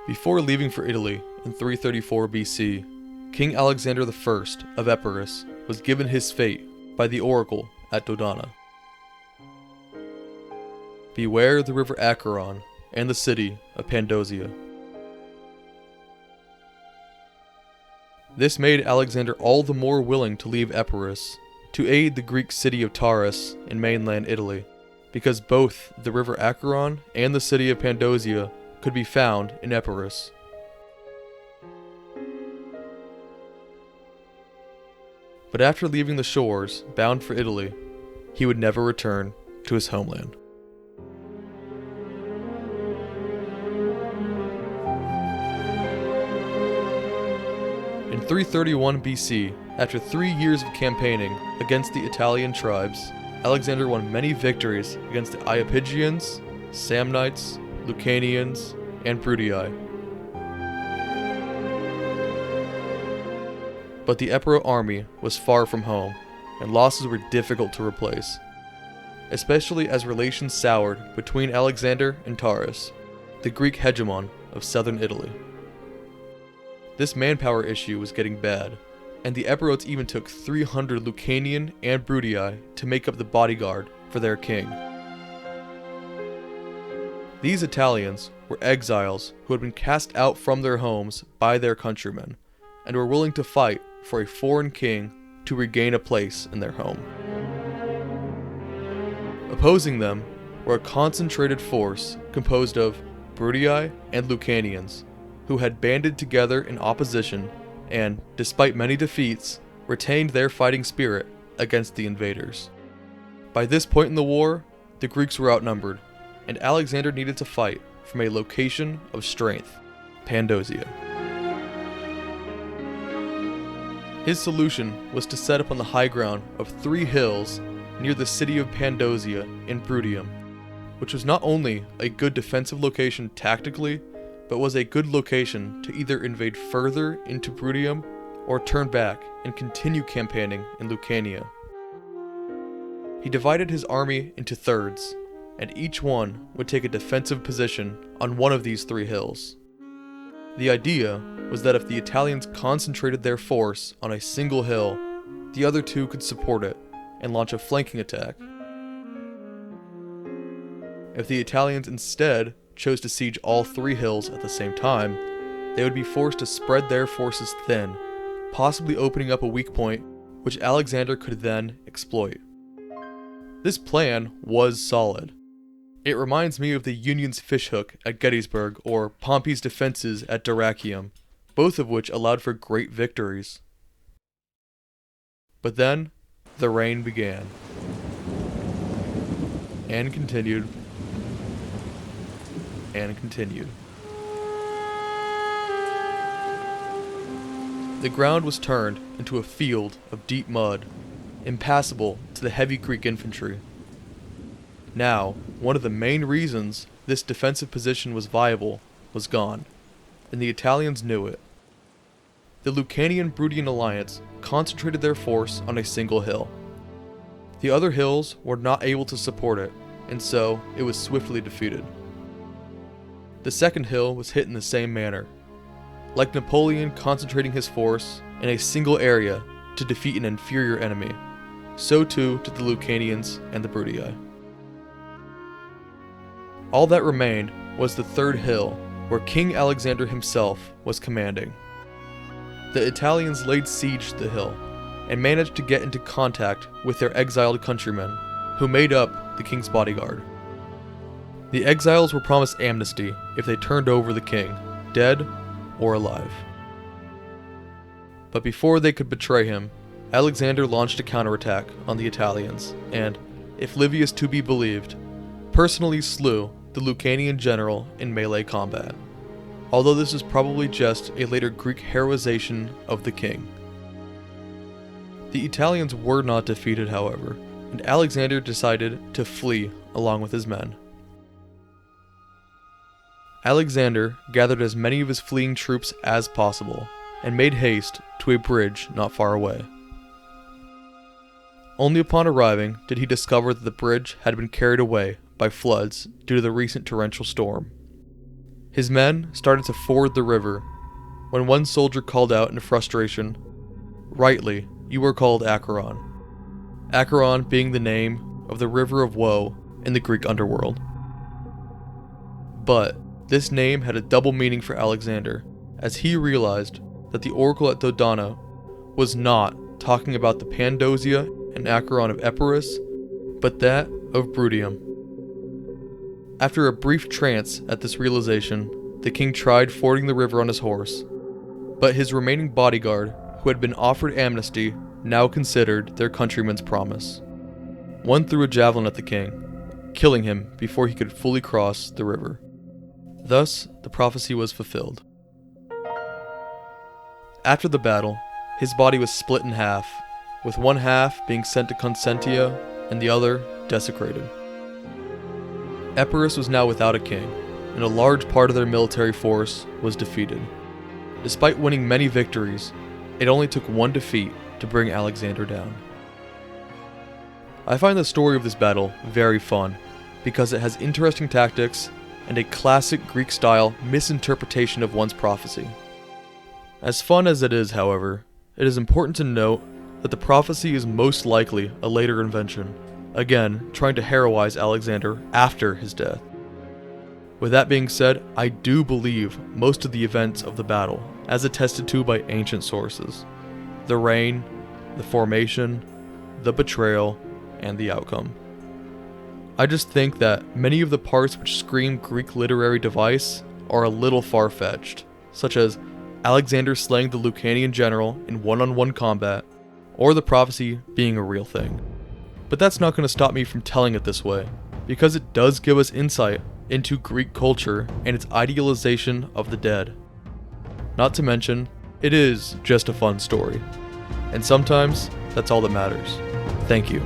Before leaving for Italy in 334 BC, King Alexander I of Epirus was given his fate by the oracle at Dodona. Beware the river Acheron and the city of Pandosia. This made Alexander all the more willing to leave Epirus to aid the Greek city of Taurus in mainland Italy, because both the river Acheron and the city of Pandosia could be found in Epirus. But after leaving the shores, bound for Italy, he would never return to his homeland. In 331 BC, after 3 years of campaigning against the Italian tribes, Alexander won many victories against the Iapygians, Samnites, Lucanians, and Bruttii. But the Epirot army was far from home, and losses were difficult to replace, especially as relations soured between Alexander and Taurus, the Greek hegemon of southern Italy. This manpower issue was getting bad, and the Epirots even took 300 Lucanian and Bruttii to make up the bodyguard for their king. These Italians were exiles who had been cast out from their homes by their countrymen, and were willing to fight for a foreign king to regain a place in their home. Opposing them were a concentrated force composed of Bruttii and Lucanians, who had banded together in opposition and, despite many defeats, retained their fighting spirit against the invaders. By this point in the war, the Greeks were outnumbered, and Alexander needed to fight from a location of strength, Pandosia. His solution was to set up on the high ground of 3 hills near the city of Pandosia in Bruttium, which was not only a good defensive location tactically, but was a good location to either invade further into Bruttium or turn back and continue campaigning in Lucania. He divided his army into thirds, and each one would take a defensive position on one of these 3 hills. The idea was that if the Italians concentrated their force on a single hill, the other 2 could support it and launch a flanking attack. If the Italians instead chose to siege all 3 hills at the same time, they would be forced to spread their forces thin, possibly opening up a weak point which Alexander could then exploit. This plan was solid. It reminds me of the Union's fishhook at Gettysburg or Pompey's defenses at Dyrrhachium, both of which allowed for great victories. But then, the rain began. And continued. And continued. The ground was turned into a field of deep mud, impassable to the heavy Greek infantry. Now, one of the main reasons this defensive position was viable was gone, and the Italians knew it. The Lucanian-Bruttian alliance concentrated their force on a single hill. The other hills were not able to support it, and so it was swiftly defeated. The second hill was hit in the same manner. Like Napoleon concentrating his force in a single area to defeat an inferior enemy, so too did the Lucanians and the Bruttii. All that remained was the third hill, where King Alexander himself was commanding. The Italians laid siege to the hill, and managed to get into contact with their exiled countrymen, who made up the king's bodyguard. The exiles were promised amnesty if they turned over the king, dead or alive. But before they could betray him, Alexander launched a counterattack on the Italians, and, if Livy is to be believed, personally slew the Lucanian general in melee combat, although this is probably just a later Greek heroization of the king. The Italians were not defeated, however, and Alexander decided to flee along with his men. Alexander gathered as many of his fleeing troops as possible, and made haste to a bridge not far away. Only upon arriving did he discover that the bridge had been carried away by floods due to the recent torrential storm. His men started to ford the river, when one soldier called out in frustration, "Rightly, you are called Acheron." Acheron being the name of the River of Woe in the Greek underworld. But this name had a double meaning for Alexander, as he realized that the oracle at Dodona was not talking about the Pandosia and Acheron of Epirus, but that of Bruttium. After a brief trance at this realization, the king tried fording the river on his horse, but his remaining bodyguard, who had been offered amnesty, now considered their countryman's promise. One threw a javelin at the king, killing him before he could fully cross the river. Thus, the prophecy was fulfilled. After the battle, his body was split in half, with one half being sent to Consentia and the other desecrated. Epirus was now without a king, and a large part of their military force was defeated. Despite winning many victories, it only took one defeat to bring Alexander down. I find the story of this battle very fun, because it has interesting tactics and a classic Greek-style misinterpretation of one's prophecy. As fun as it is, however, it is important to note that the prophecy is most likely a later invention, again trying to heroize Alexander after his death. With that being said, I do believe most of the events of the battle, as attested to by ancient sources. The reign, the formation, the betrayal, and the outcome. I just think that many of the parts which scream Greek literary device are a little far-fetched, such as Alexander slaying the Lucanian general in one-on-one combat, or the prophecy being a real thing. But that's not going to stop me from telling it this way, because it does give us insight into Greek culture and its idealization of the dead. Not to mention, it is just a fun story. And sometimes, that's all that matters. Thank you.